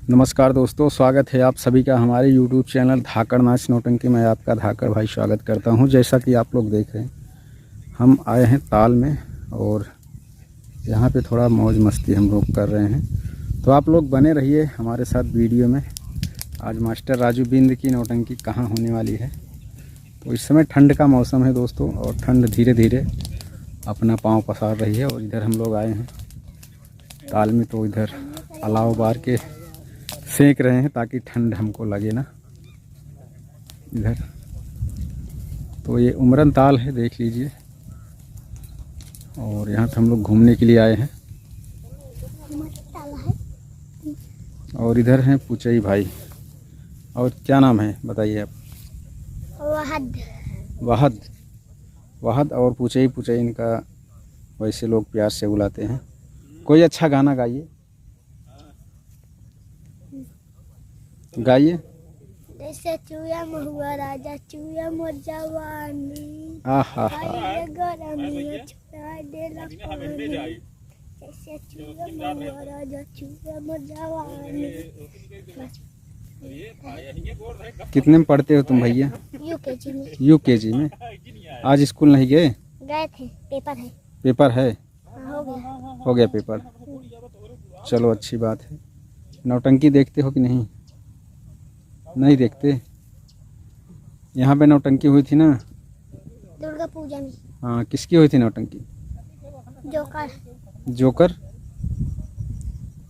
नमस्कार दोस्तों, स्वागत है आप सभी का हमारे YouTube चैनल धाकड़ नाच नौटंकी में। आपका धाकड़ भाई स्वागत करता हूं। जैसा कि आप लोग देख रहे हैं, हम आए हैं ताल में और यहां पे थोड़ा मौज मस्ती हम लोग कर रहे हैं। तो आप लोग बने रहिए हमारे साथ वीडियो में। आज मास्टर राजू बिंद की नौटंकी कहां होने वाली है। तो इस समय ठंड का मौसम है दोस्तों, और ठंड धीरे धीरे अपना पाँव पसार रही है। और इधर हम लोग आए हैं ताल में, तो इधर अलाव बार के सेंक रहे हैं ताकि ठंड हमको लगे ना। इधर तो ये उमरन ताल है, देख लीजिए। और यहाँ पे हम लोग घूमने के लिए आए हैं। और इधर हैं पुचई भाई। और क्या नाम है बताइए आप? वहद। वहद और पुचई इनका वैसे लोग प्यार से बुलाते हैं। कोई अच्छा गाना गाइए, गाइए। जैसे चूया महुआ राजा चूया मोर जवानी, आहा गरमी छुड़ा देला पानी। जैसे चूया महुआ राजा चूया मोर जवानी। कितने में पढ़ते हो तुम भैया? यूकेजी में। यूकेजी में। आज स्कूल नहीं गए? गए थे, पेपर है। पेपर है? हाँ, हो गया पेपर। चलो अच्छी बात है। नौटंकी देखते हो कि नहीं? नहीं देखते। यहाँ पे नौटंकी हुई थी ना, दुर्गा पूजा में। हाँ, किसकी हुई थी नौटंकी? जोकर। जोकर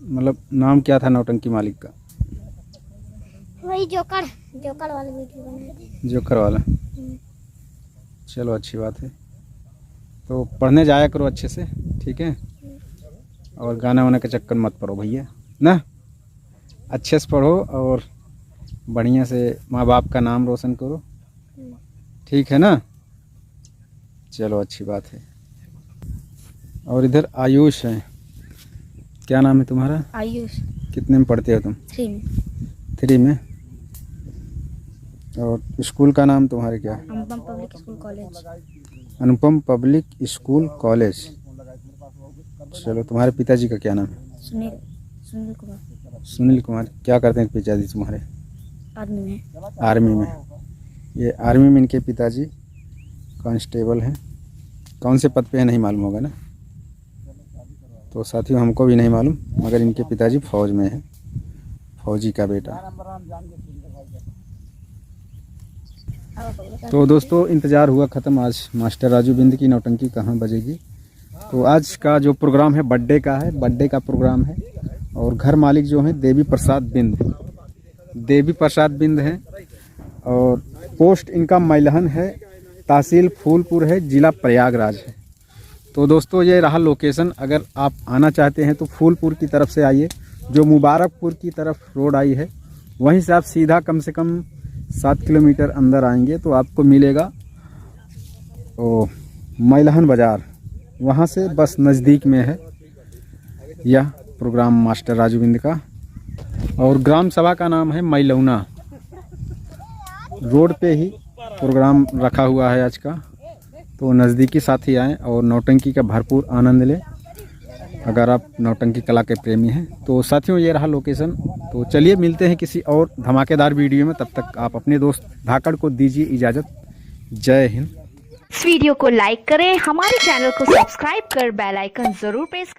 मतलब नाम क्या था नौटंकी मालिक का? वही जोकर वाला वीडियो बनाए थे। जोकर वाला। चलो अच्छी बात है। तो पढ़ने जाया करो अच्छे से, ठीक है? और गाना वाना के चक्कर मत पड़ो भैया ना। अच्छे से पढ़ो और बढ़िया से माँ बाप का नाम रोशन करो, ठीक है ना? चलो अच्छी बात है। और इधर आयुष है। क्या नाम है तुम्हारा? आयुष। कितने में पढ़ते हो तुम? 3 में। 3 में। और स्कूल का नाम तुम्हारे क्या है? अनुपम पब्लिक स्कूल कॉलेज। अनुपम पब्लिक स्कूल कॉलेज। चलो, तुम्हारे पिताजी का क्या नाम है? सुनील कुमार। सुनील कुमार। क्या करते हैं पिताजी तुम्हारे? आर्मी में। आर्मी में। ये आर्मी में इनके पिताजी कांस्टेबल हैं। कौन से पद पे है नहीं मालूम होगा ना। तो साथियों, हमको भी नहीं मालूम, मगर इनके पिताजी फौज में हैं, फौजी का बेटा। तो दोस्तों, इंतज़ार हुआ ख़त्म। आज मास्टर राजू बिंद की नौटंकी कहाँ बजेगी। तो आज का जो प्रोग्राम है बर्थडे का है, बर्थडे का प्रोग्राम है। और घर मालिक जो हैं देवी प्रसाद बिंद हैं। और पोस्ट इनका मैलहन है, तहसील फूलपुर है, ज़िला प्रयागराज है। तो दोस्तों, ये रहा लोकेशन। अगर आप आना चाहते हैं तो फूलपुर की तरफ से आइए। जो मुबारकपुर की तरफ रोड आई है, वहीं से आप सीधा कम से कम 7 किलोमीटर अंदर आएंगे तो आपको मिलेगा मैलहन बाज़ार। वहाँ से बस नज़दीक में है यह प्रोग्राम मास्टर राजू बिंद का। और ग्राम सभा का नाम है मैलौना। रोड पे ही प्रोग्राम रखा हुआ है आज का। तो नज़दीकी साथी आएँ और नौटंकी का भरपूर आनंद लें, अगर आप नौटंकी कला के प्रेमी हैं। तो साथियों, ये रहा लोकेशन। तो चलिए मिलते हैं किसी और धमाकेदार वीडियो में। तब तक आप अपने दोस्त धाकड़ को दीजिए इजाज़त। जय हिंद। इस वीडियो को लाइक करें, हमारे चैनल को सब्सक्राइब कर बेल आइकन जरूर प्रेस